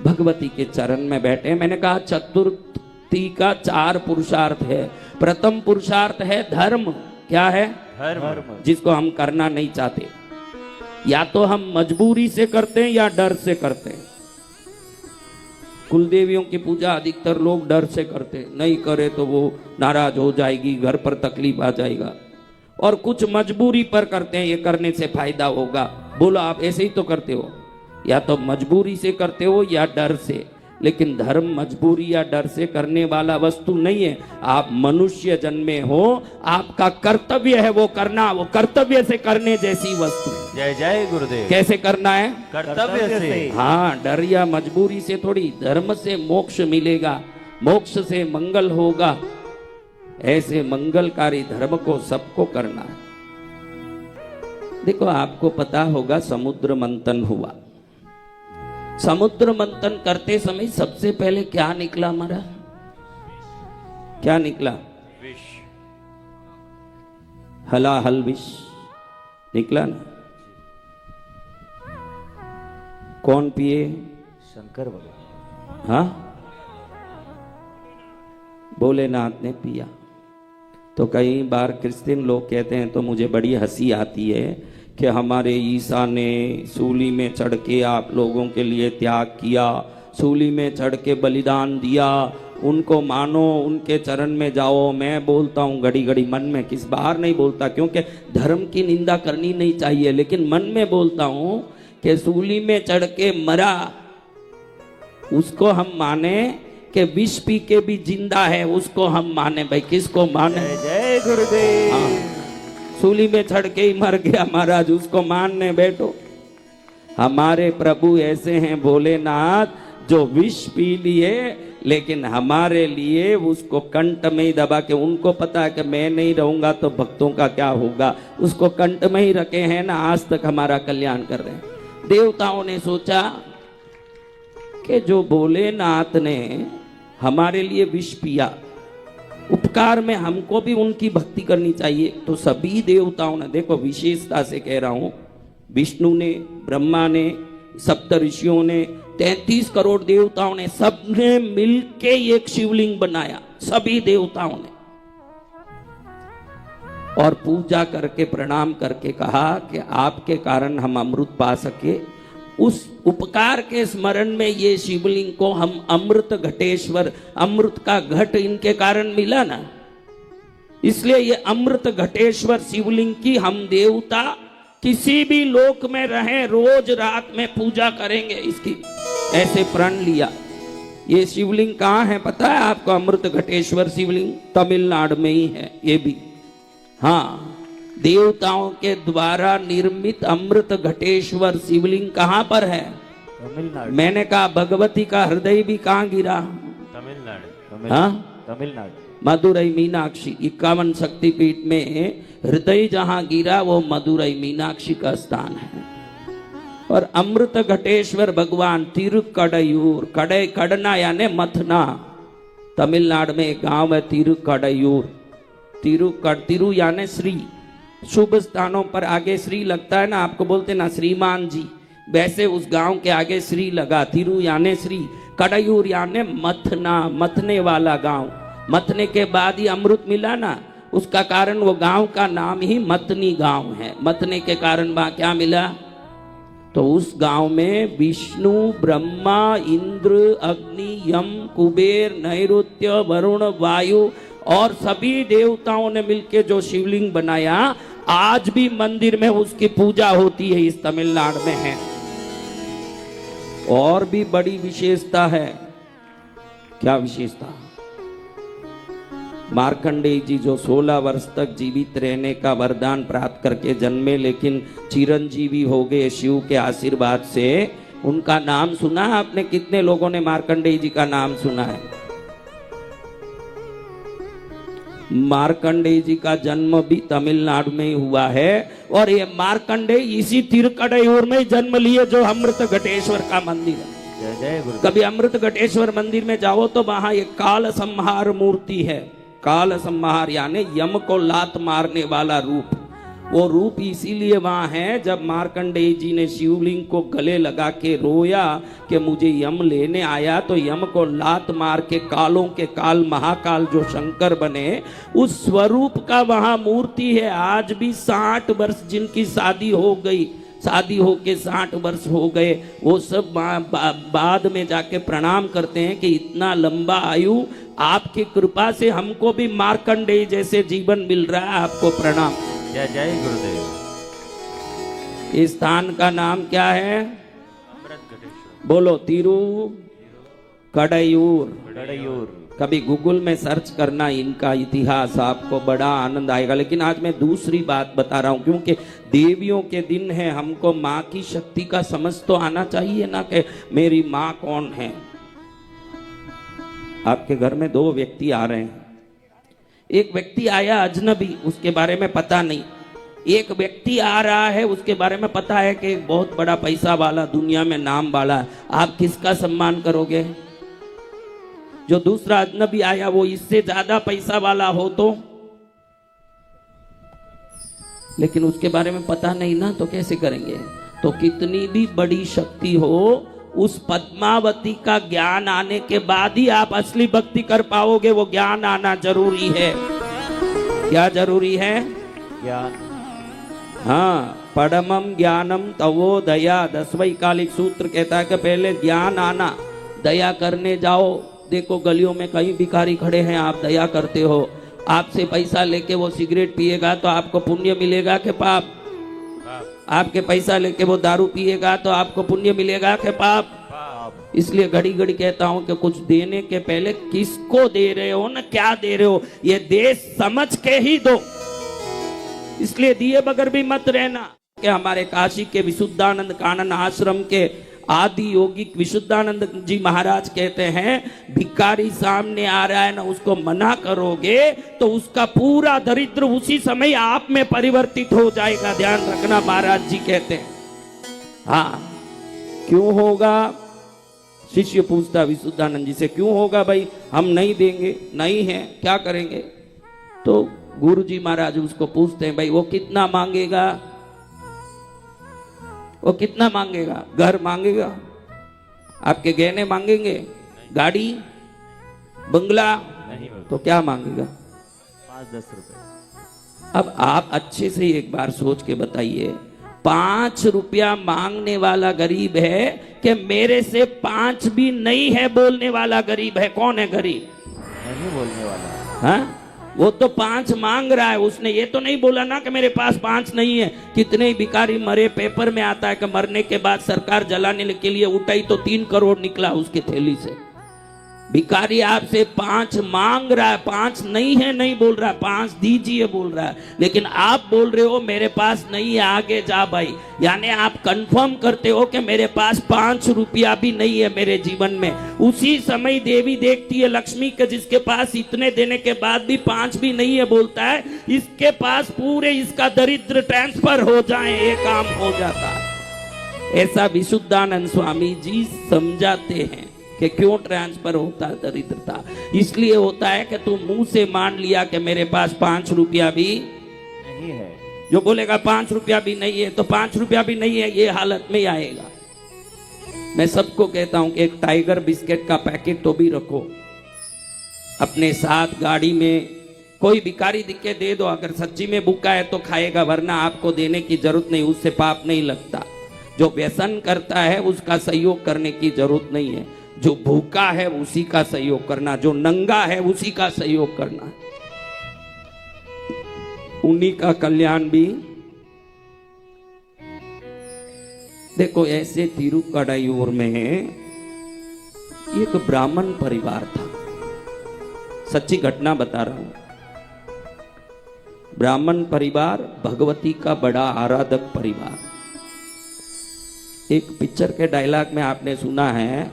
भगवती के चरण में बैठे। मैंने कहा चतुर्थी का 4 पुरुषार्थ है। प्रथम पुरुषार्थ है धर्म। क्या है? धर्म, जिसको हम करना नहीं चाहते। या तो हम मजबूरी से करते हैं या डर से करते हैं। कुल देवियों की पूजा अधिकतर लोग डर से करते, नहीं करे तो वो नाराज हो जाएगी, घर पर तकलीफ आ जाएगा। और कुछ मजबूरी पर करते हैं, ये करने से फायदा होगा। बोलो आप ऐसे ही तो करते हो, या तो मजबूरी से करते हो या डर से। लेकिन धर्म मजबूरी या डर से करने वाला वस्तु नहीं है। आप मनुष्य जन्मे हो, आपका कर्तव्य है वो करना, वो कर्तव्य से करने जैसी वस्तु। जय जय गुरुदेव। कैसे करना है? कर्तव्य से। हाँ, डर या मजबूरी से थोड़ी। धर्म से मोक्ष मिलेगा, मोक्ष से मंगल होगा। ऐसे मंगलकारी धर्म को सबको करना है। देखो आपको पता होगा समुद्र मंथन हुआ। समुद्र मंथन करते समय सबसे पहले क्या निकला हमारा? क्या निकला? विष। हलाहल विष निकला ना। कौन पिए? शंकर भगवान। हाँ, भोलेनाथ ने पिया। तो कई बार क्रिश्चियन लोग कहते हैं, तो मुझे बड़ी हंसी आती है कि हमारे ईसा ने सूली में चढ़ के आप लोगों के लिए त्याग किया, सूली में चढ़ के बलिदान दिया, उनको मानो, उनके चरण में जाओ। मैं बोलता हूँ घड़ी घड़ी मन में, किस बार नहीं बोलता, क्योंकि धर्म की निंदा करनी नहीं चाहिए, लेकिन मन में बोलता हूँ कि सूली में चढ़ के मरा, उसको हम माने कि विष पी के भी जिंदा है, उसको हम माने। भाई किसको माने? जय गुरुदेव। हाँ, सूली में चढ़ के ही मर गया महाराज, उसको मानने बैठो। हमारे प्रभु ऐसे हैं भोलेनाथ, जो विष पी लिए लेकिन हमारे लिए उसको कंठ में ही दबा के, उनको पता है कि मैं नहीं रहूंगा तो भक्तों का क्या होगा, उसको कंठ में ही रखे हैं ना, आज तक हमारा कल्याण कर रहे हैं। देवताओं ने सोचा कि जो भोलेनाथ ने हमारे लिए विष पिया, उपकार में हमको भी उनकी भक्ति करनी चाहिए। तो सभी देवताओं ने, देखो विशेषता से कह रहा हूं, विष्णु ने, ब्रह्मा ने, सप्त ऋषियों ने, 33 करोड़ देवताओं ने, सबने मिलके एक शिवलिंग बनाया, सभी देवताओं ने। और पूजा करके प्रणाम करके कहा कि आपके कारण हम अमृत पा सके। उस उपकार के स्मरण में ये शिवलिंग को हम अमृत घटेश्वर, अमृत का घट इनके कारण मिला ना, इसलिए ये अमृत घटेश्वर शिवलिंग की हम देवता किसी भी लोक में रहे रोज रात में पूजा करेंगे इसकी, ऐसे प्रण लिया। ये शिवलिंग कहाँ है पता है आपको? अमृत घटेश्वर शिवलिंग तमिलनाडु में ही है ये भी। हाँ, देवताओं के द्वारा निर्मित अमृत घटेश्वर शिवलिंग कहाँ पर है? तमिलनाडु। मैंने कहा भगवती का हृदय भी कहाँ गिरा? तमिलनाडु। हाँ, तमिलनाडु। मदुरई मीनाक्षी 51 शक्तिपीठ में हृदय जहां गिरा वो मदुरई मीनाक्षी का स्थान है। और अमृत घटेश्वर भगवान तिरुकड़यूर, कड़े कड़ना यानी मथना, तमिलनाडु में एक गांव है तिरुकड़यूर। तिरु यानी श्री, शुभ स्थानों पर आगे श्री लगता है ना, आपको बोलते ना श्रीमान जी, वैसे उस गांव के आगे श्री लगा। तिरु यानी श्री, कड़यूर यानी मथना, मथने वाला गांव। मथने के बाद ही अमृत मिला ना, उसका कारण वो गांव का नाम ही मथनी गांव है। मथने के कारण वहां क्या मिला? तो उस गांव में विष्णु, ब्रह्मा, इंद्र, अग्नि, यम, कुबेर, नैऋत्य, वरुण, वायु और सभी देवताओं ने मिलकर जो शिवलिंग बनाया, आज भी मंदिर में उसकी पूजा होती है, इस तमिलनाडु में है। और भी बड़ी विशेषता है। क्या विशेषता? मार्कंडेय जी जो 16 वर्ष तक जीवित रहने का वरदान प्राप्त करके जन्मे, लेकिन चिरंजीवी हो गए शिव के आशीर्वाद से। उनका नाम सुना आपने? कितने लोगों ने मार्कंडेय जी का नाम सुना है? मार्कंडेय जी का जन्म भी तमिलनाडु में ही हुआ है। और ये मार्कंडेय इसी तिरुकड़यूर में जन्म लिए जो अमृत घटेश्वर का मंदिर है। कभी अमृत घटेश्वर मंदिर में जाओ तो वहां एक काल संहार मूर्ति है। काल संहार यानी यम को लात मारने वाला रूप। वो रूप इसीलिए वहां है, जब मार्कंडेय जी ने शिवलिंग को गले लगा के रोया कि मुझे यम लेने आया, तो यम को लात मार के कालों के काल महाकाल जो शंकर बने, उस स्वरूप का वहां मूर्ति है। आज भी 60 वर्ष जिनकी शादी हो गई, शादी होके 60 वर्ष हो गए, वो सब बाद में जाके प्रणाम करते हैं कि इतना लंबा आयु आपकी कृपा से हमको भी मार्कंडेय जैसे जीवन मिल रहा है, आपको प्रणाम। जय जय गुरुदेव। इस स्थान का नाम क्या है? अमृतघटेश्वर। बोलो, तिरु कड़यूर। कड़यूर। कभी गूगल में सर्च करना इनका इतिहास, आपको बड़ा आनंद आएगा। लेकिन आज मैं दूसरी बात बता रहा हूं, क्योंकि देवियों के दिन है, हमको माँ की शक्ति का समझ तो आना चाहिए ना कि मेरी माँ कौन है। आपके घर में 2 व्यक्ति आ रहे हैं। एक व्यक्ति आया अजनबी, उसके बारे में पता नहीं। एक व्यक्ति आ रहा है, उसके बारे में पता है कि एक बहुत बड़ा पैसा वाला, दुनिया में नाम वाला है। आप किसका सम्मान करोगे? जो दूसरा अजनबी आया वो इससे ज्यादा पैसा वाला हो तो, लेकिन उसके बारे में पता नहीं ना, तो कैसे करेंगे? तो कितनी भी बड़ी शक्ति हो, उस पद्मावती का ज्ञान आने के बाद ही आप असली भक्ति कर पाओगे। वो ज्ञान आना जरूरी है। क्या जरूरी है? ज्ञान। हाँ, परमम ज्ञानम तवो दया। 10वें कालिक सूत्र कहता है कि पहले ज्ञान आना, दया करने जाओ। देखो गलियों में कई भिखारी खड़े हैं, आप दया करते हो। आपसे पैसा लेके वो सिगरेट पिएगा तो आपको पुण्य मिलेगा कि पाप? आपके पैसा लेके वो दारू पिएगा तो आपको पुण्य मिलेगा कि पाप? इसलिए घड़ी घड़ी कहता हूं कि कुछ देने के पहले किसको दे रहे हो ना, क्या दे रहे हो, ये देश समझ के ही दो। इसलिए दिए बगैर भी मत रहना। कि हमारे काशी के विशुद्धानंद कानन आश्रम के आदि योगिक विशुद्धानंद जी महाराज कहते हैं, भिखारी सामने आ रहा है ना, उसको मना करोगे तो उसका पूरा दरिद्र उसी समय आप में परिवर्तित हो जाएगा। ध्यान रखना, महाराज जी कहते हैं। हाँ, क्यों होगा? शिष्य पूछता विशुद्धानंद जी से, क्यों होगा भाई? हम नहीं देंगे। नहीं है, क्या करेंगे? तो गुरु जी महाराज उसको पूछते हैं, भाई वो कितना मांगेगा? वो कितना मांगेगा? घर मांगेगा? आपके गहने मांगेंगे? गाड़ी बंगला? नहीं। तो क्या मांगेगा? 5-10 रुपए। अब आप अच्छे से एक बार सोच के बताइए, 5 रुपया मांगने वाला गरीब है कि मेरे से 5 भी नहीं है बोलने वाला गरीब है? कौन है गरीब? नहीं बोलने वाला। हाँ, वो तो 5 मांग रहा है। उसने ये तो नहीं बोला ना कि मेरे पास 5 नहीं है। कितने ही भिखारी मरे, पेपर में आता है कि मरने के बाद सरकार जलाने के लिए उठाई तो 3 करोड़ निकला उसके थैली से। भिखारी आपसे 5 मांग रहा है, 5 नहीं है नहीं बोल रहा है, 5 दीजिए बोल रहा है। लेकिन आप बोल रहे हो मेरे पास नहीं है, आगे जा भाई। यानी आप कंफर्म करते हो कि मेरे पास 5 रुपया भी नहीं है मेरे जीवन में। उसी समय देवी देखती है लक्ष्मी के, जिसके पास इतने देने के बाद भी 5 भी नहीं है, बोलता है इसके पास पूरे इसका दरिद्र ट्रांसफर हो जाए, ये काम हो जाता है। ऐसा विशुद्धानंद स्वामी जी समझाते हैं कि क्यों ट्रांसफर होता है दरिद्रता। इसलिए होता है कि तू मुंह से मान लिया कि मेरे पास 5 रुपया भी नहीं है। जो बोलेगा 5 रुपया भी नहीं है तो 5 रुपया भी नहीं है, ये हालत में ही आएगा। मैं सबको कहता हूं कि एक टाइगर बिस्किट का पैकेट तो भी रखो अपने साथ गाड़ी में। कोई भिखारी दिख के दे दो, अगर सच्ची में भूखा है तो खाएगा, वरना आपको देने की जरूरत नहीं, उससे पाप नहीं लगता। जो व्यसन करता है उसका सहयोग करने की जरूरत नहीं है। जो भूखा है उसी का सहयोग करना, जो नंगा है उसी का सहयोग करना, उन्हीं का कल्याण भी। देखो, ऐसे तिरुकड़ायूर में एक ब्राह्मण परिवार था। सच्ची घटना बता रहा हूं। ब्राह्मण परिवार, भगवती का बड़ा आराधक परिवार। एक पिक्चर के डायलॉग में आपने सुना है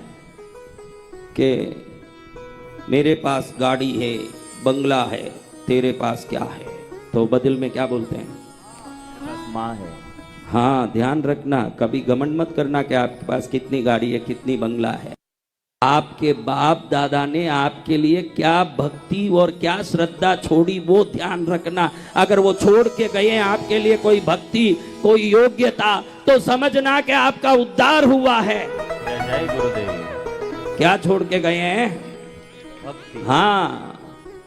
कि मेरे पास गाड़ी है, बंगला है, तेरे पास क्या है? तो बदल में क्या बोलते हैं? माँ है। हाँ, ध्यान रखना, कभी घमंड मत करना कि आपके पास कितनी गाड़ी है, कितनी बंगला है। आपके बाप दादा ने आपके लिए क्या भक्ति और क्या श्रद्धा छोड़ी, वो ध्यान रखना। अगर वो छोड़ के गए आपके लिए कोई भक्ति, कोई योग्यता, तो समझना कि आपका उद्धार हुआ है। जय जय गुरुदेव। क्या छोड़ के गए हैं? भक्ति। हाँ,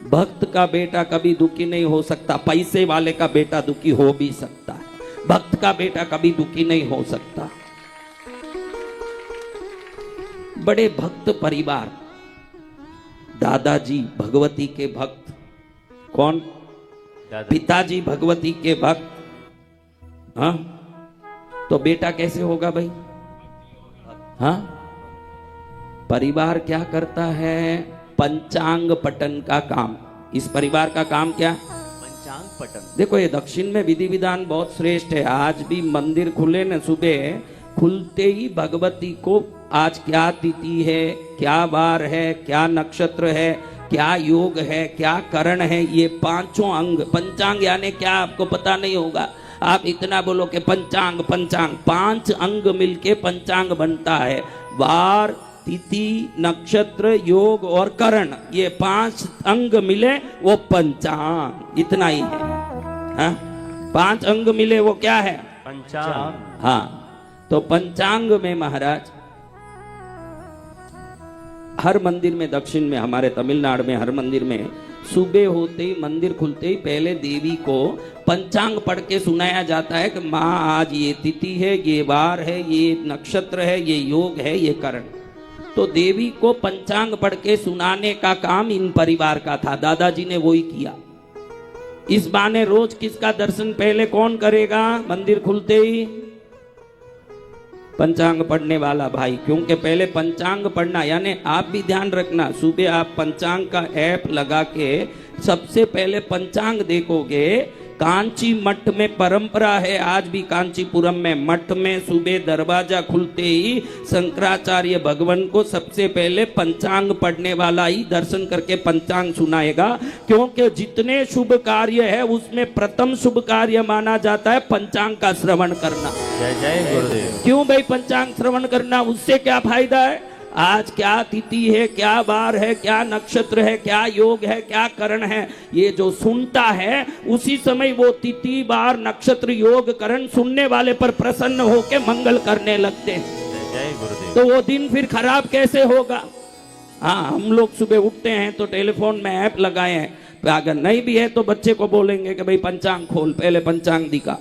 भक्त का बेटा कभी दुखी नहीं हो सकता। पैसे वाले का बेटा दुखी हो भी सकता है, भक्त का बेटा कभी दुखी नहीं हो सकता। बड़े भक्त परिवार, दादाजी भगवती के भक्त। कौन? पिताजी भगवती के भक्त। हाँ, तो बेटा कैसे होगा भाई? हाँ, परिवार क्या करता है? पंचांग पठन का काम। इस परिवार का काम क्या? पंचांग पठन। देखो, ये दक्षिण में विधि विधान बहुत श्रेष्ठ है। आज भी मंदिर खुले न, सुबह खुलते ही भगवती को आज क्या तिथि है, क्या वार है, क्या नक्षत्र है, क्या योग है, क्या करण है, ये पांचों अंग। पंचांग यानी क्या आपको पता नहीं होगा। आप इतना बोलो कि पंचांग पंचांग, 5 अंग मिलके पंचांग बनता है। वार, तिथि, नक्षत्र, योग और करण, ये 5 अंग मिले वो पंचांग। इतना ही है। हाँ? 5 अंग मिले वो क्या है? पंचांग। हाँ, तो पंचांग में महाराज, हर मंदिर में, दक्षिण में, हमारे तमिलनाडु में हर मंदिर में सुबह होते ही, मंदिर खुलते ही पहले देवी को पंचांग पढ़ के सुनाया जाता है कि माँ आज ये तिथि है, ये वार है, ये नक्षत्र है, ये योग है, ये करण। तो देवी को पंचांग पढ़ के सुनाने का काम इन परिवार का था। दादाजी ने वही किया। इस बहाने रोज किसका दर्शन पहले कौन करेगा? मंदिर खुलते ही पंचांग पढ़ने वाला भाई। क्योंकि पहले पंचांग पढ़ना, यानी आप भी ध्यान रखना, सुबह आप पंचांग का ऐप लगा के सबसे पहले पंचांग देखोगे। कांची मठ में परंपरा है, आज भी कांचीपुरम में मठ में सुबह दरवाजा खुलते ही शंकराचार्य भगवान को सबसे पहले पंचांग पढ़ने वाला ही दर्शन करके पंचांग सुनाएगा। क्योंकि जितने शुभ कार्य है उसमें प्रथम शुभ कार्य माना जाता है पंचांग का श्रवण करना। जय जय गुरुदेव। क्यों भाई पंचांग श्रवण करना? उससे क्या फायदा है? आज क्या तिथि है, क्या वार है, क्या नक्षत्र है, क्या योग है, क्या करण है, ये जो सुनता है उसी समय वो तिथि, वार, नक्षत्र, योग, करण सुनने वाले पर प्रसन्न होकर मंगल करने लगते हैं। जय जय गुरुदेव। तो वो दिन फिर खराब कैसे होगा? हाँ, हम लोग सुबह उठते हैं तो टेलीफोन में ऐप लगाए हैं, अगर नहीं भी है तो बच्चे को बोलेंगे कि भाई पंचांग खोल, पहले पंचांग दिखा।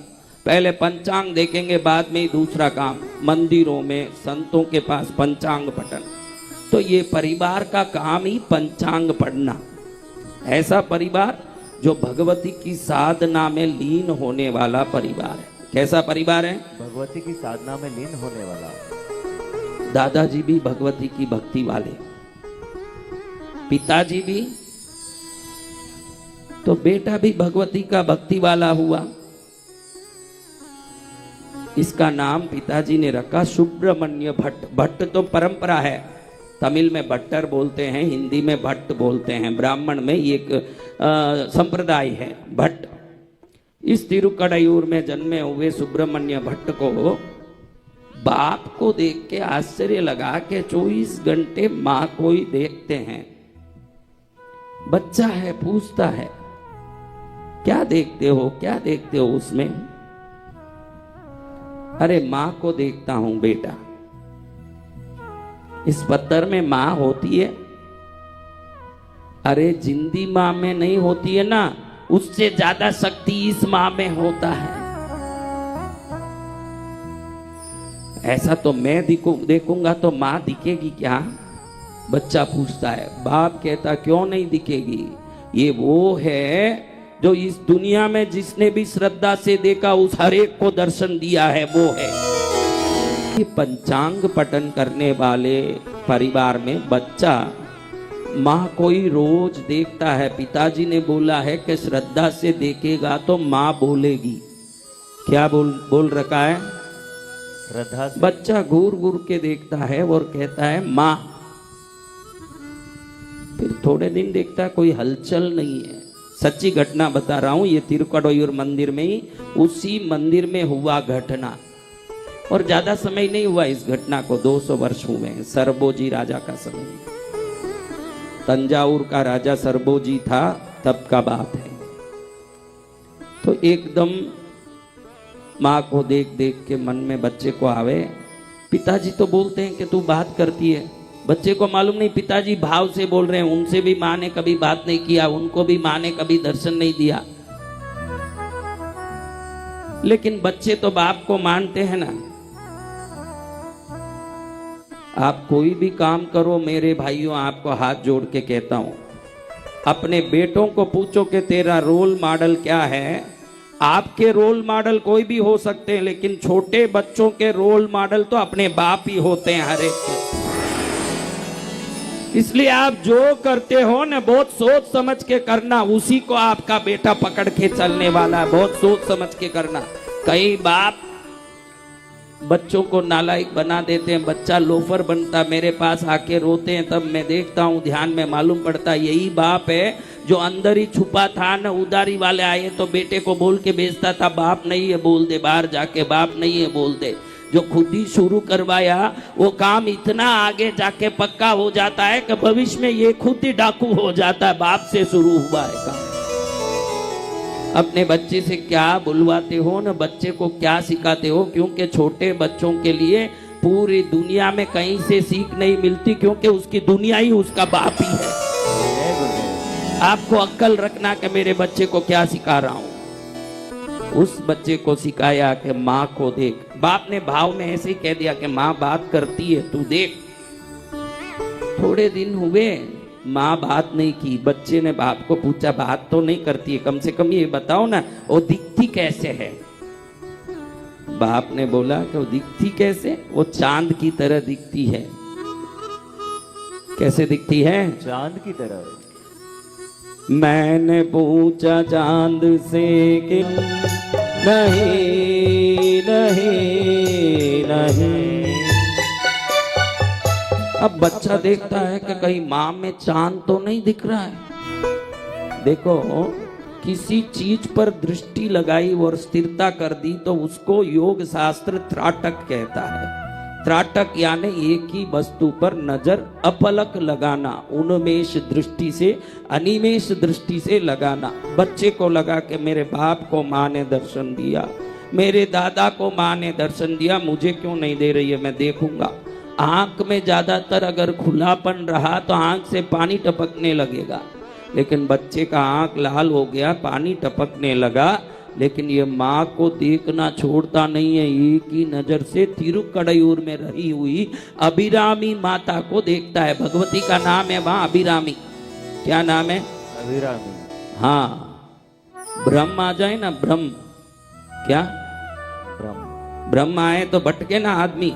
पहले पंचांग देखेंगे, बाद में ही दूसरा काम। मंदिरों में, संतों के पास पंचांग पठन। तो ये परिवार का काम ही पंचांग पढ़ना। ऐसा परिवार जो भगवती की साधना में लीन होने वाला परिवार है। कैसा परिवार है? भगवती की साधना में लीन होने वाला। दादाजी भी भगवती की भक्ति वाले, पिताजी भी, तो बेटा भी भगवती का भक्ति वाला हुआ। इसका नाम पिताजी ने रखा सुब्रमण्य भट्ट। भट्ट तो परंपरा है, तमिल में भट्टर बोलते हैं, हिंदी में भट्ट बोलते हैं, ब्राह्मण में ये एक संप्रदाय है भट्ट। इस तिरुकड़ायूर में जन्मे हुए सुब्रमण्य भट्ट को बाप को देख के आश्चर्य लगा के 24 घंटे माँ को ही देखते हैं। बच्चा है, पूछता है क्या देखते हो, क्या देखते हो उसमें? अरे माँ को देखता हूं बेटा। इस पत्थर में माँ होती है? अरे जिंदी माँ में नहीं होती है ना, उससे ज्यादा शक्ति इस माँ में होता है। ऐसा तो मैं देखूंगा तो माँ दिखेगी क्या? बच्चा पूछता है। बाप कहता क्यों नहीं दिखेगी? ये वो है जो इस दुनिया में जिसने भी श्रद्धा से देखा उस हर एक को दर्शन दिया है, वो है। कि पंचांग पठन करने वाले परिवार में बच्चा माँ को ही रोज देखता है। पिताजी ने बोला है कि श्रद्धा से देखेगा तो माँ बोलेगी। क्या बोल रखा है? श्रद्धा से। बच्चा घूर घूर के देखता है और कहता है माँ। फिर थोड़े दिन देखता है कोई हलचल नहीं है। सच्ची घटना बता रहा हूं, ये तिरुकड़ायूर मंदिर में ही, उसी मंदिर में हुआ घटना। और ज्यादा समय नहीं हुआ इस घटना को, 200 वर्ष हुए हैं। सरबोजी राजा का समय, तंजावुर का राजा सरबोजी था, तब का बात है। तो एकदम माँ को देख देख के मन में बच्चे को आवे। पिताजी तो बोलते हैं कि तू बात करती है, बच्चे को मालूम नहीं पिताजी भाव से बोल रहे हैं। उनसे भी माँ ने कभी बात नहीं किया, उनको भी माँ ने कभी दर्शन नहीं दिया, लेकिन बच्चे तो बाप को मानते हैं ना। आप कोई भी काम करो मेरे भाइयों, आपको हाथ जोड़ के कहता हूं, अपने बेटों को पूछो कि तेरा रोल मॉडल क्या है। आपके रोल मॉडल कोई भी हो सकते हैं, लेकिन छोटे बच्चों के रोल मॉडल तो अपने बाप ही होते हैं हर एक के। इसलिए आप जो करते हो ना, बहुत सोच समझ के करना, उसी को आपका बेटा पकड़ के चलने वाला है। बहुत सोच समझ के करना। कई बाप बच्चों को नालायक बना देते हैं, बच्चा लोफर बनता, मेरे पास आके रोते हैं, तब मैं देखता हूँ, ध्यान में मालूम पड़ता है यही बाप है जो अंदर ही छुपा था ना। उधारी वाले आए तो बेटे को बोल के बेचता था, बाप नहीं है बोल दे, बाहर जाके बाप नहीं है बोल दे। जो खुद ही शुरू करवाया वो काम इतना आगे जाके पक्का हो जाता है कि भविष्य में ये खुद ही डाकू हो जाता है। बाप से शुरू हुआ है काम। अपने बच्चे से क्या बुलवाते हो ना, बच्चे को क्या सिखाते हो, क्योंकि छोटे बच्चों के लिए पूरी दुनिया में कहीं से सीख नहीं मिलती, क्योंकि उसकी दुनिया ही उसका बाप ही है। आपको अक्ल रखना कि मेरे बच्चे को क्या सिखा रहा हूं। उस बच्चे को सिखाया कि माँ को देख। बाप ने भाव में ऐसे ही कह दिया कि माँ बात करती है, तू देख। थोड़े दिन हुए, माँ बात नहीं की। बच्चे ने बाप को पूछा, बात तो नहीं करती है, कम से कम ये बताओ ना वो दिखती कैसे है। बाप ने बोला कि वो दिखती कैसे, वो चांद की तरह दिखती है। कैसे दिखती है? चांद की तरह। मैंने पूछा चांद से कि नहीं नहीं नहीं। अब बच्चा देखता है कि कहीं माँ में चांद तो नहीं दिख रहा है। देखो, किसी चीज पर दृष्टि लगाई और स्थिरता कर दी तो उसको योग शास्त्र त्राटक कहता है। त्राटक यानी एक ही वस्तु पर नजर अपलक लगाना, उन्मेष दृष्टि से अनिमेष दृष्टि से लगाना। बच्चे को लगा कि मेरे बाप को माँ ने दर्शन दिया, मेरे दादा को माँ ने दर्शन दिया, मुझे क्यों नहीं दे रही है, मैं देखूंगा। आंख में ज्यादातर अगर खुलापन रहा तो आंख से पानी टपकने लगेगा, लेकिन बच्चे का आंख लाल हो गया, पानी टपकने लगा, लेकिन ये माँ को देखना छोड़ता नहीं है। एक ही नजर से तिरुकड़यूर में रही हुई अभिरामी माता को देखता है। भगवती का नाम है वहां अभिरामी। क्या नाम है? अभिरामी। हाँ, ब्रह्म आ जाए ना, ब्रह्म क्या? ब्रह्म आए तो भटके ना आदमी।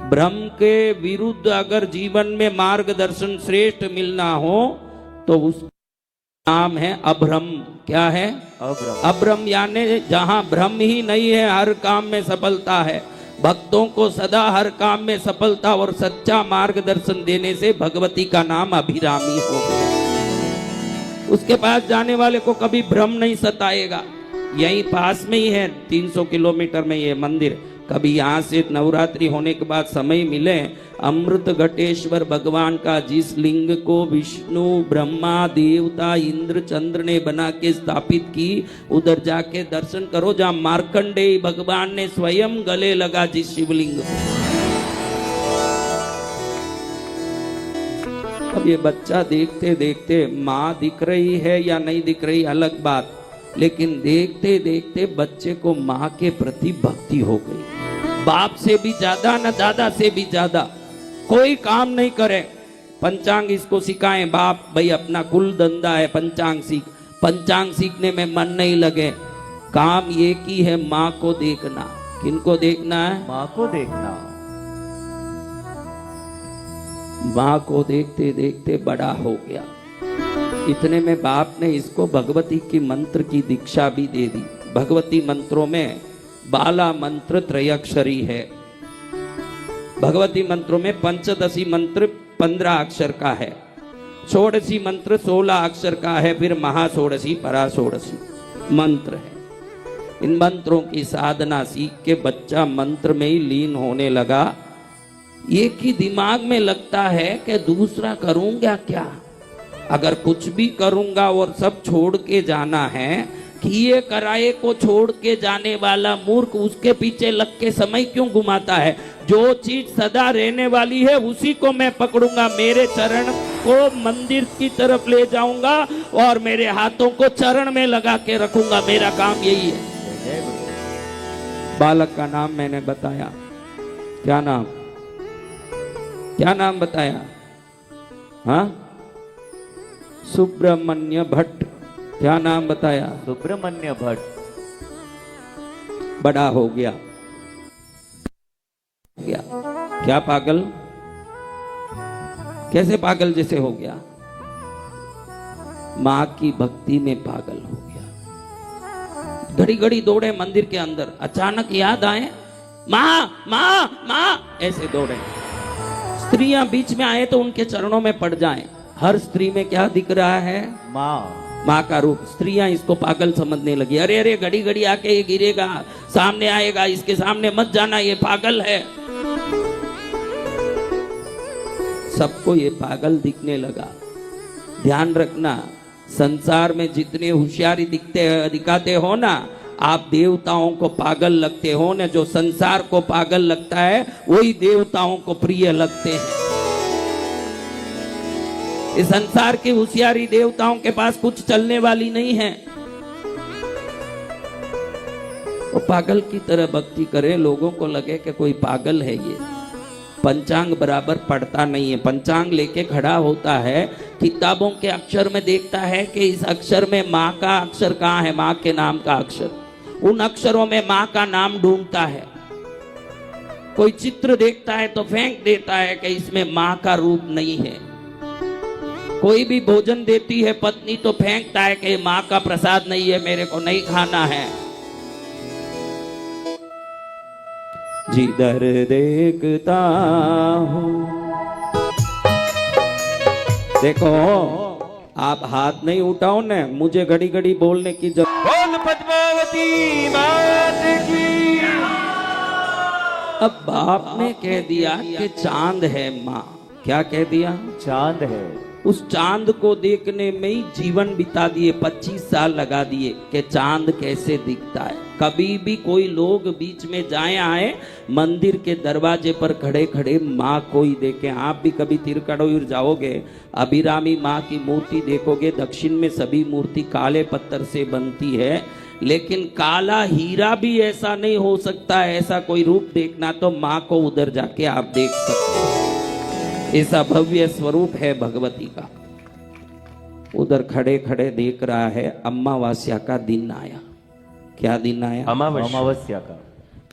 ब्रह्म के विरुद्ध अगर जीवन में मार्गदर्शन श्रेष्ठ मिलना हो तो उस नाम है अभ्रम। क्या है? अभ्रम। अभ्रम यानी जहां भ्रम ही नहीं है, हर काम में सफलता है। भक्तों को सदा हर काम में सफलता और सच्चा मार्गदर्शन देने से भगवती का नाम अभिरामी हो गया। उसके पास जाने वाले को कभी भ्रम नहीं सताएगा। यहीं पास में ही है, 300 किलोमीटर में ये मंदिर। कभी यहाँ से नवरात्रि होने के बाद समय मिले, अमृत घटेश्वर भगवान का जिस लिंग को विष्णु ब्रह्मा देवता इंद्र चंद्र ने बना के स्थापित की, उधर जाके दर्शन करो, जहाँ मार्कंडेय भगवान ने स्वयं गले लगा जिस शिवलिंग को। अब ये बच्चा देखते देखते माँ दिख रही है या नहीं दिख रही अलग बात, लेकिन देखते देखते बच्चे को माँ के प्रति भक्ति हो गई। बाप से भी ज्यादा, न दादा से भी ज्यादा। कोई काम नहीं करे, पंचांग इसको सिखाएं, बाप भाई अपना कुल धंधा है पंचांग सीख। पंचांग सीखने में मन नहीं लगे, काम एक ही है, माँ को देखना। किनको देखना है? माँ को देखना। माँ को देखते देखते बड़ा हो गया। इतने में बाप ने इसको भगवती की मंत्र की दीक्षा भी दे दी। भगवती मंत्रों में बाला मंत्र त्रयक्षरी है। भगवती मंत्रों में पंचदशी मंत्र 15 अक्षर का है, षोडशी मंत्र 16 अक्षर का है, फिर महाषोडशी पराषोडशी मंत्र है। इन मंत्रों की साधना सीख के बच्चा मंत्र में ही लीन होने लगा। एक ही दिमाग में लगता है कि दूसरा करूंगा क्या, अगर कुछ भी करूंगा और सब छोड़ के जाना है, किए कराए को छोड़ के जाने वाला मूर्ख उसके पीछे लग के समय क्यों घुमाता है। जो चीज सदा रहने वाली है उसी को मैं पकड़ूंगा, मेरे चरण को मंदिर की तरफ ले जाऊंगा और मेरे हाथों को चरण में लगा के रखूंगा, मेरा काम यही है। बालक का नाम मैंने बताया, क्या नाम, क्या नाम बताया? हाँ, सुब्रमण्य भट्ट। क्या नाम बताया? सुब्रमण्य भट्ट। बड़ा हो गया, क्या पागल, कैसे पागल जैसे हो गया? मां की भक्ति में पागल हो गया। घड़ी घड़ी दौड़े मंदिर के अंदर, अचानक याद आए मां मां मां, ऐसे दौड़े। स्त्रियां बीच में आए तो उनके चरणों में पड़ जाएं। हर स्त्री में क्या दिख रहा है? माँ का रूप। स्त्रियां इसको पागल समझने लगी। अरे अरे, घड़ी घड़ी आके ये गिरेगा, सामने आएगा, इसके सामने मत जाना, ये पागल है। सबको ये पागल दिखने लगा। ध्यान रखना, संसार में जितने होशियारी दिखाते हो ना, आप देवताओं को पागल लगते हो ना। जो संसार को पागल लगता है वही देवताओं को प्रिय लगते हैं। इस संसार की होशियारी देवताओं के पास कुछ चलने वाली नहीं है। वो पागल की तरह भक्ति करे, लोगों को लगे कि कोई पागल है ये। पंचांग बराबर पढ़ता नहीं है, पंचांग लेके खड़ा होता है, किताबों के अक्षर में देखता है कि इस अक्षर में माँ का अक्षर कहाँ है, माँ के नाम का अक्षर, उन अक्षरों में माँ का नाम ढूंढता है। कोई चित्र देखता है तो फेंक देता है कि इसमें माँ का रूप नहीं है। कोई भी भोजन देती है पत्नी तो फेंकता है कि माँ का प्रसाद नहीं है, मेरे को नहीं खाना है। जिधर देखता हूँ, देखो आप हाथ नहीं उठाओ न, मुझे घड़ी घड़ी बोलने की जरूरत। बोल पद्मावती मात की। अब बाप ने कह दिया कि चांद है माँ। क्या कह दिया? चांद है। उस चांद को देखने में ही जीवन बिता दिए, 25 साल लगा दिए कि चांद कैसे दिखता है। कभी भी कोई लोग बीच में जाए आए, मंदिर के दरवाजे पर खड़े खड़े माँ को ही देखें। आप भी कभी तिरुकड़ूर जाओगे, अभिरामी माँ की मूर्ति देखोगे। दक्षिण में सभी मूर्ति काले पत्थर से बनती है, लेकिन काला हीरा भी ऐसा नहीं हो सकता। ऐसा कोई रूप देखना तो माँ को उधर जाके आप देख सकते हैं। ऐसा भव्य स्वरूप है भगवती का। उधर खड़े खड़े देख रहा है। अमावस्या का दिन आया। क्या दिन आया? अमावस्या का।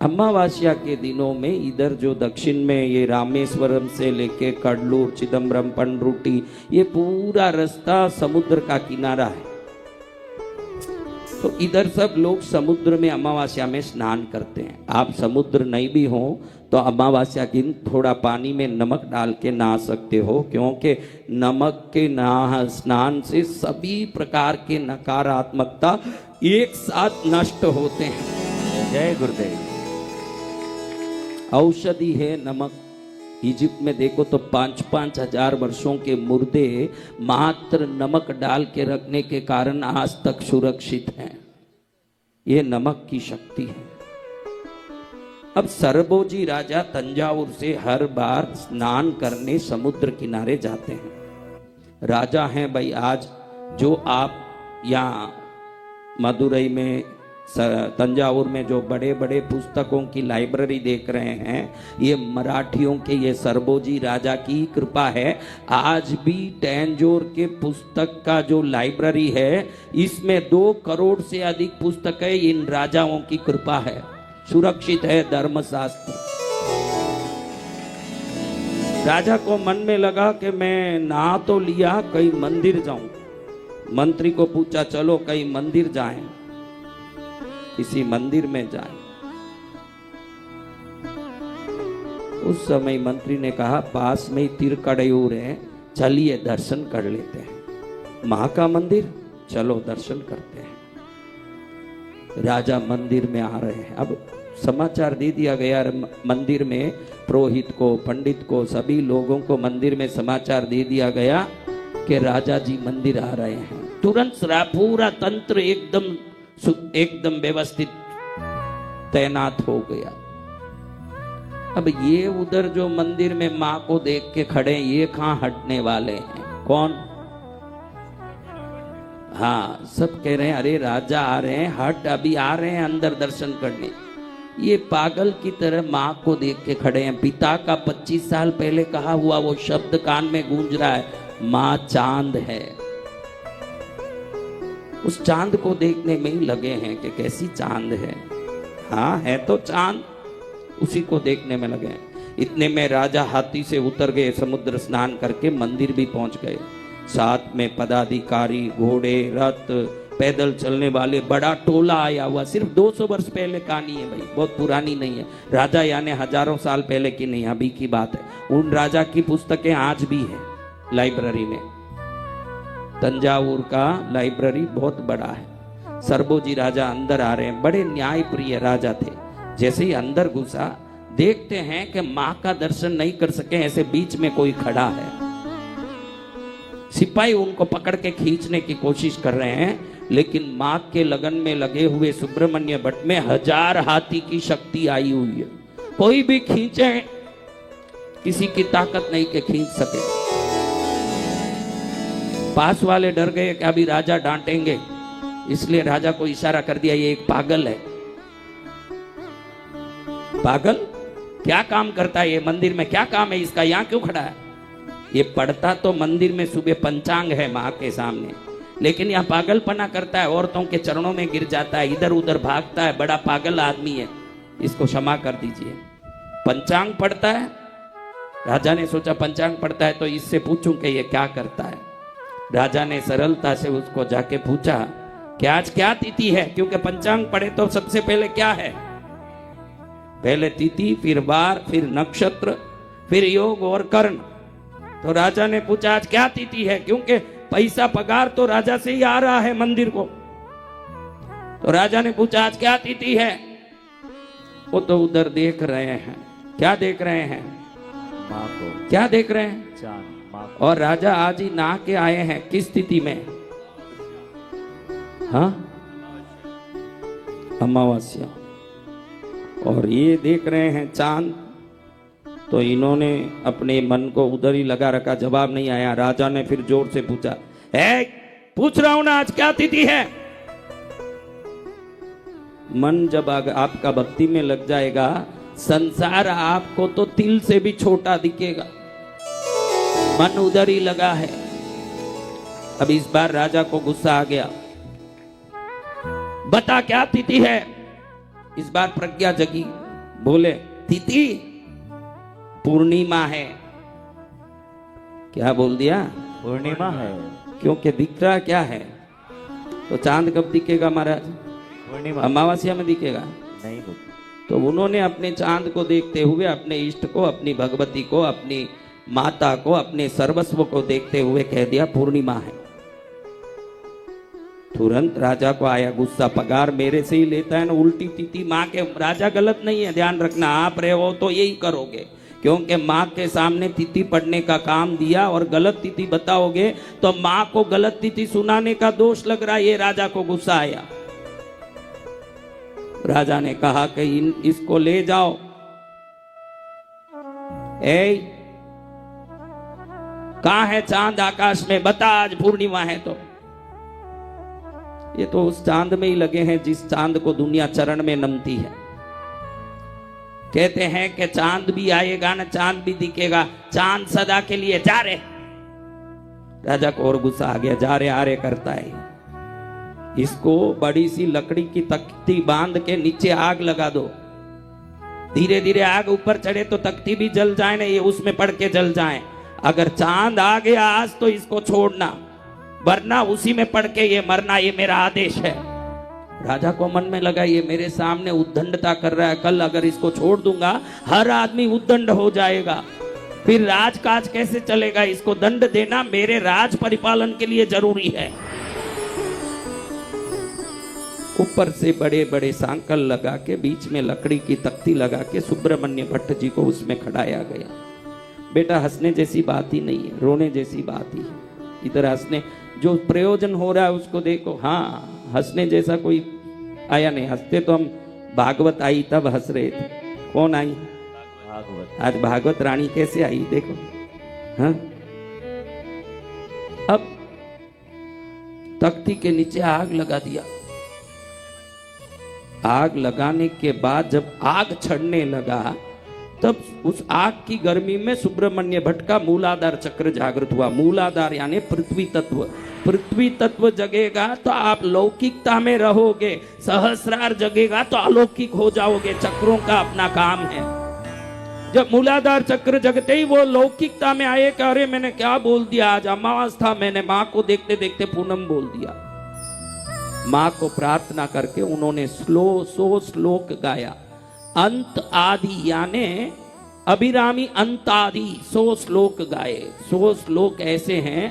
अमावस्या के दिनों में इधर जो दक्षिण में ये रामेश्वरम से लेके कडलूर, चिदम्बरम, पंडरूटी, ये पूरा रास्ता समुद्र का किनारा है। तो इधर सब लोग समुद्र में अमावस्या में स्नान करते हैं। आप समुद्र नहीं भी हो तो अमावस्या के दिन थोड़ा पानी में नमक डाल के नहा सकते हो, क्योंकि नमक के स्नान से सभी प्रकार के नकारात्मकता एक साथ नष्ट होते हैं। जय गुरुदेव। औषधि है नमक। इजिप्ट में देखो तो 5-5 हजार वर्षों के मुर्दे मात्र नमक डाल के रखने के कारण आज तक सुरक्षित हैं। ये नमक की शक्ति है। अब सरबोजी राजा तंजावुर से हर बार स्नान करने समुद्र किनारे जाते हैं। राजा हैं भाई। आज जो आप यहाँ मदुरई में, तंजावुर में जो बड़े बड़े पुस्तकों की लाइब्रेरी देख रहे हैं, ये मराठियों के ये सरबोजी राजा की कृपा है। आज भी तंजौर के पुस्तक का जो लाइब्रेरी है, इसमें 2 करोड़ से अधिक पुस्तकें इन राजाओं की कृपा है। सुरक्षित है धर्मशास्त्र। राजा को मन में लगा कि मैं नहा तो लिया, कहीं मंदिर जाऊं। मंत्री को पूछा चलो कहीं मंदिर जाएं, किसी मंदिर में जाएं। उस समय मंत्री ने कहा पास में ही तिरुकड़यूर है, चलिए दर्शन कर लेते हैं। माँ का मंदिर, चलो दर्शन करते हैं। राजा मंदिर में आ रहे हैं। अब समाचार दे दिया गया मंदिर में, पुरोहित को, पंडित को, सभी लोगों को मंदिर में समाचार दे दिया गया कि राजा जी मंदिर आ रहे हैं। तुरंत पूरा तंत्र एकदम व्यवस्थित तैनात हो गया। अब ये उधर जो मंदिर में माँ को देख के खड़े, ये कहां हटने वाले हैं? कौन? हाँ, सब कह रहे हैं अरे राजा आ रहे हैं, हट, अभी आ रहे हैं अंदर दर्शन करने। ये पागल की तरह माँ को देख के खड़े हैं। पिता का 25 साल पहले कहा हुआ वो शब्द कान में गूंज रहा है, माँ चांद है। उस चांद को देखने में ही लगे हैं कि कैसी चांद है। हाँ है तो चांद, उसी को देखने में लगे हैं। इतने में राजा हाथी से उतर गए, समुद्र स्नान करके मंदिर भी पहुंच गए। साथ में पदाधिकारी, घोड़े, रथ, पैदल चलने वाले बड़ा टोला आया हुआ। सिर्फ 200 वर्ष पहले कहानी है भाई, बहुत पुरानी नहीं है। राजा यानी हजारों साल पहले की नहीं, अभी की बात है। उन राजा की पुस्तकें आज भी हैं लाइब्रेरी में। तंजावुर का लाइब्रेरी बहुत बड़ा है। सरबोजी राजा अंदर आ रहे हैं, बड़े न्याय प्रिय राजा थे। जैसे ही अंदर घुसा, देखते हैं कि माँ का दर्शन नहीं कर सके, ऐसे बीच में कोई खड़ा है। सिपाही उनको पकड़ के खींचने की कोशिश कर रहे हैं, लेकिन माँ के लगन में लगे हुए सुब्रमण्य भट्ट में 1000 हाथी की शक्ति आई हुई है। कोई भी खींचे, किसी की ताकत नहीं के खींच सके। पास वाले डर गए कि अभी राजा डांटेंगे, इसलिए राजा को इशारा कर दिया, ये एक पागल है। पागल क्या काम करता है ये मंदिर में? क्या काम है इसका? यहाँ क्यों खड़ा है? ये पढ़ता तो मंदिर में सुबह पंचांग है माँ के सामने, लेकिन यहाँ पागलपना करता है, औरतों के चरणों में गिर जाता है, इधर उधर भागता है। बड़ा पागल आदमी है, इसको क्षमा कर दीजिए। पंचांग पढ़ता है। राजा ने सोचा पंचांग पढ़ता है तो इससे पूछूं कि ये क्या करता है। राजा ने सरलता से उसको जाके पूछा कि आज क्या तिथि है, क्योंकि पंचांग पढ़े तो सबसे पहले क्या है? पहले तिथि, फिर वार, फिर नक्षत्र, फिर योग और कर्ण। तो राजा ने पूछा आज क्या तिथि है, क्योंकि पैसा पगार तो राजा से ही आ रहा है मंदिर को। तो राजा ने पूछा आज क्या तिथि है? वो तो उधर देख रहे हैं। क्या देख रहे हैं? माँ को। क्या देख रहे हैं? चांद, माँ को। और राजा आज ही नहा के आए हैं, किस तिथि में? हाँ, अमावस्या। और ये देख रहे हैं चांद। तो इन्होंने अपने मन को उधर ही लगा रखा, जवाब नहीं आया। राजा ने फिर जोर से पूछा, पूछ रहा हूं ना आज क्या तिथि है? मन जब आपका भक्ति में लग जाएगा, संसार आपको तो तिल से भी छोटा दिखेगा। मन उधर ही लगा है। अब इस बार राजा को गुस्सा आ गया, बता क्या तिथि है? इस बार प्रज्ञा जगी, बोले तिथि पूर्णिमा है। क्या बोल दिया? पूर्णिमा है। क्योंकि दिख रहा क्या है? तो चांद कब दिखेगा महाराज? पूर्णिमा। अमावस्या में दिखेगा नहीं। तो उन्होंने अपने चांद को देखते हुए अपने इष्ट को, अपनी भगवती को, अपनी माता को, अपने सर्वस्व को देखते हुए कह दिया पूर्णिमा है। तुरंत राजा को आया गुस्सा, पगार मेरे से ही लेता है ना, उल्टी तिथि माँ के। राजा गलत नहीं है, ध्यान रखना, आप रहे हो तो यही करोगे, क्योंकि माँ के सामने तिथि पढ़ने का काम दिया और गलत तिथि बताओगे तो माँ को गलत तिथि सुनाने का दोष लग रहा है। ये राजा को गुस्सा आया। राजा ने कहा कि इसको ले जाओ। कहाँ है चांद आकाश में? बता आज पूर्णिमा है तो। ये तो उस चांद में ही लगे हैं जिस चांद को दुनिया चरण में नमती है। कहते हैं कि चांद भी आएगा ना, चांद भी दिखेगा, चांद सदा के लिए। जा रे। राजा को और गुस्सा आ गया, जा रे आ रे करता है। इसको बड़ी सी लकड़ी की तख्ती बांध के नीचे आग लगा दो। धीरे धीरे आग ऊपर चढ़े तो तख्ती भी जल जाए ना, ये उसमें पड़ के जल जाए। अगर चांद आ गया आज तो इसको छोड़ना, वरना उसी में पड़ के ये मरना, ये मेरा आदेश है। राजा को मन में लगा ये मेरे सामने उद्दंडता कर रहा है, कल अगर इसको छोड़ दूंगा हर आदमी उद्दंड हो जाएगा, फिर राजकाज कैसे चलेगा? इसको दंड देना मेरे राज परिपालन के लिए जरूरी है। ऊपर से बड़े बड़े सांकल लगा के बीच में लकड़ी की तख्ती लगा के सुब्रमण्य भट्ट जी को उसमें खड़ाया गया। बेटा हंसने जैसी बात ही नहीं है, रोने जैसी बात ही है। इधर हंसने जो प्रयोजन हो रहा है उसको देखो। हाँ, हंसने जैसा कोई आया नहीं। हंसते तो हम भागवत आई तब हंस रहे थे। कौन आई? भागवत। आज भागवत रानी कैसे आई देखो। हाँ, अब तख्ती के नीचे आग लगा दिया। आग लगाने के बाद जब आग छड़ने लगा तब उस आग की गर्मी में सुब्रमण्य भट्ट का मूलाधार चक्र जागृत हुआ। मूलाधार यानी पृथ्वी तत्व। पृथ्वी तत्व जगेगा तो आप लौकिकता में रहोगे, सहस्रार जगेगा तो अलौकिक हो जाओगे। चक्रों का अपना काम है। जब मूलाधार चक्र जगते ही वो लौकिकता में आए कि अरे मैंने क्या बोल दिया, आज अमावस था, मैंने माँ को देखते देखते पूनम बोल दिया। माँ को प्रार्थना करके उन्होंने 100 श्लोक गाया। अंत आदि यानी अभिरामी अंत आदि 100 श्लोक गाए। 100 श्लोक ऐसे हैं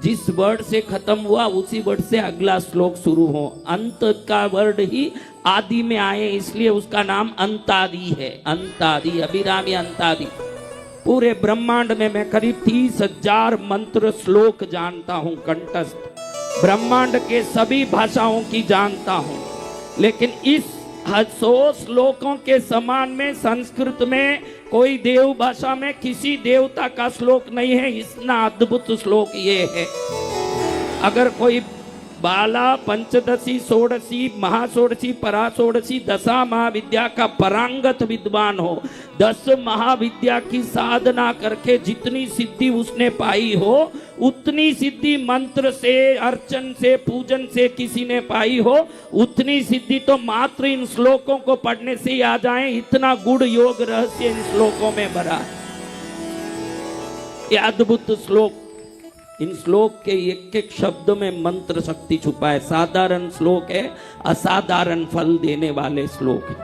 जिस वर्ड से खत्म हुआ उसी वर्ड से अगला श्लोक शुरू हो। अंत का वर्ड ही आदि में आए इसलिए उसका नाम अंतादि है। अंतादि, अभिरामी अंतादि। पूरे ब्रह्मांड में मैं करीब 30,000 मंत्र श्लोक जानता हूं कंठस्थ। ब्रह्मांड के सभी भाषाओं की जानता हूं, लेकिन इस 100 श्लोकों के समान में संस्कृत में कोई देव भाषा में किसी देवता का श्लोक नहीं है। इतना अद्भुत श्लोक ये है। अगर कोई बाला पंचदशी षोडशी महाषोडशी पराषोडशी दशा महाविद्या का परांगत विद्वान हो, 10 महाविद्या की साधना करके जितनी सिद्धि उसने पाई हो उतनी सिद्धि मंत्र से, अर्चन से, पूजन से किसी ने पाई हो, उतनी सिद्धि तो मात्र इन श्लोकों को पढ़ने से ही आ जाए। इतना गुड़ योग रहस्य इन श्लोकों में भरा है। ये अद्भुत श्लोक, इन श्लोक के एक एक शब्द में मंत्र शक्ति छुपा है। साधारण श्लोक है, असाधारण फल देने वाले श्लोक है।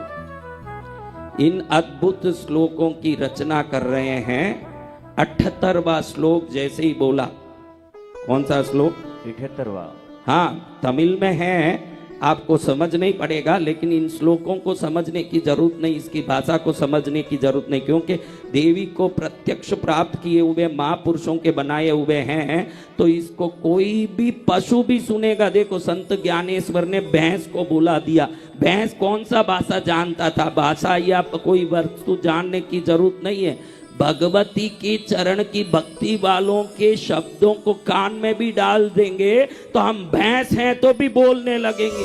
इन अद्भुत श्लोकों की रचना कर रहे हैं। 78वां श्लोक जैसे ही बोला। कौन सा श्लोक? 78वां। हाँ, तमिल में है, आपको समझ नहीं पड़ेगा, लेकिन इन श्लोकों को समझने की जरूरत नहीं, इसकी भाषा को समझने की जरूरत नहीं, क्योंकि देवी को प्रत्यक्ष प्राप्त किए हुए महापुरुषों के बनाए हुए हैं। तो इसको कोई भी पशु भी सुनेगा। देखो संत ज्ञानेश्वर ने भैंस को बुला दिया। भैंस कौन सा भाषा जानता था? भाषा या कोई वस्तु जानने की जरूरत नहीं है। भगवती के चरण की भक्ति वालों के शब्दों को कान में भी डाल देंगे तो हम भैंस हैं तो भी बोलने लगेंगे।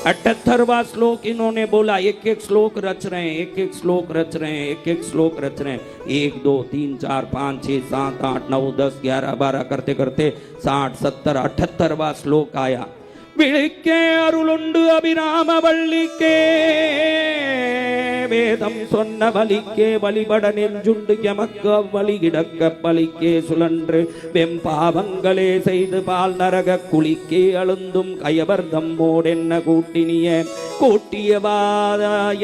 78वां श्लोक इन्होंने बोला। एक एक श्लोक रच रहे हैं, एक एक श्लोक रच रहे हैं, एक एक श्लोक रच रहे हैं। 1 2 3 4 5 6 7 8 9 10 11 12 करते करते 60 70 78वां श्लोक आया। விழிக்கே அருளுண்டு அபிராம வள்ளிக்கே வேதம் சொன்ன வலிக்கே வழிபட நெஞ்சுண்டு எமக்கு அவ்வழி கிடக்க பலிக்கே சுழன்று வெம்பாவங்களே செய்து பால் நரக குளிக்கே அழுந்தும் கயவர்தம் மோடென்ன கூட்டினிய கூட்டியவா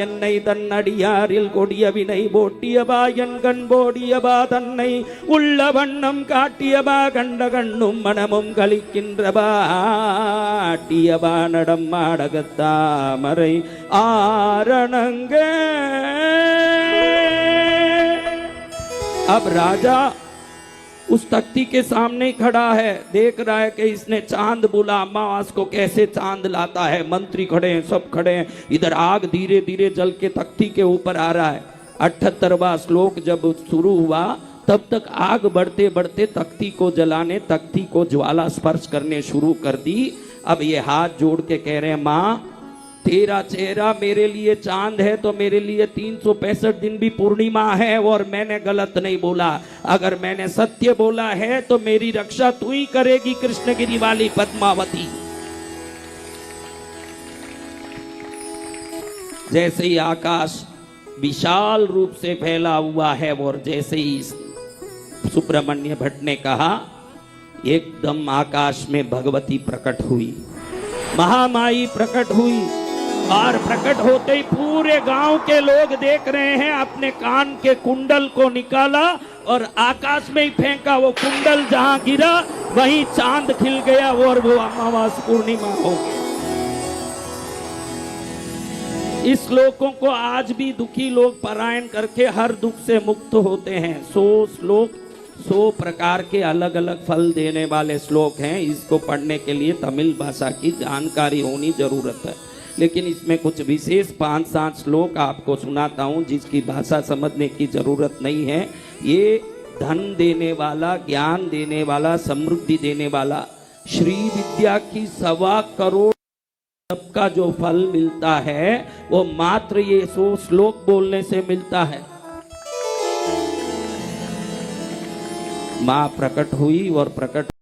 என்னை தன்னடியாரில் கொடிய வினை போட்டியவா என் கண் போடியவா தன்னை உள்ள வண்ணம் காட்டியவா கண்ட கண்ணும் மனமும் கலிக்கின்றவா ஆட்டியவா நடம் மாடகத்தாமரை ஆரணங்க। अब राजा उस तख्ती के सामने खड़ा है, देख रहा है कि इसने चांद बोला। अमावास को कैसे चांद लाता है। मंत्री खड़े हैं, सब खड़े हैं। इधर आग धीरे धीरे जल के तख्ती के ऊपर आ रहा है। 78वां श्लोक जब शुरू हुआ तब तक आग बढ़ते बढ़ते तख्ती को जलाने, तख्ती को ज्वाला स्पर्श करने शुरू कर दी। अब ये हाथ जोड़ के कह रहे हैं, माँ तेरा चेहरा मेरे लिए चांद है तो मेरे लिए 365 दिन भी पूर्णिमा है, और मैंने गलत नहीं बोला। अगर मैंने सत्य बोला है तो मेरी रक्षा तू ही करेगी कृष्णगिरी वाली पद्मावती। जैसे ही आकाश विशाल रूप से फैला हुआ है और जैसे ही सुब्रमण्य भट्ट ने कहा, एकदम आकाश में भगवती प्रकट हुई, महामाई प्रकट हुई। और प्रकट होते ही पूरे गांव के लोग देख रहे हैं। अपने कान के कुंडल को निकाला और आकाश में ही फेंका। वो कुंडल जहां गिरा वहीं चांद खिल गया और वो अमावस पूर्णिमा हो गई। इस श्लोकों को आज भी दुखी लोग पारायण करके हर दुख से मुक्त होते हैं। 100 श्लोक 100 प्रकार के अलग अलग फल देने वाले श्लोक हैं। इसको पढ़ने के लिए तमिल भाषा की जानकारी होनी जरूरत है, लेकिन इसमें कुछ विशेष 5-7 श्लोक आपको सुनाता हूँ जिसकी भाषा समझने की जरूरत नहीं है। ये धन देने वाला, ज्ञान देने वाला, समृद्धि देने वाला, श्री विद्या की 1.25 करोड़ सबका जो फल मिलता है वो मात्र ये 100 श्लोक बोलने से मिलता है। माँ प्रकट हुई और प्रकट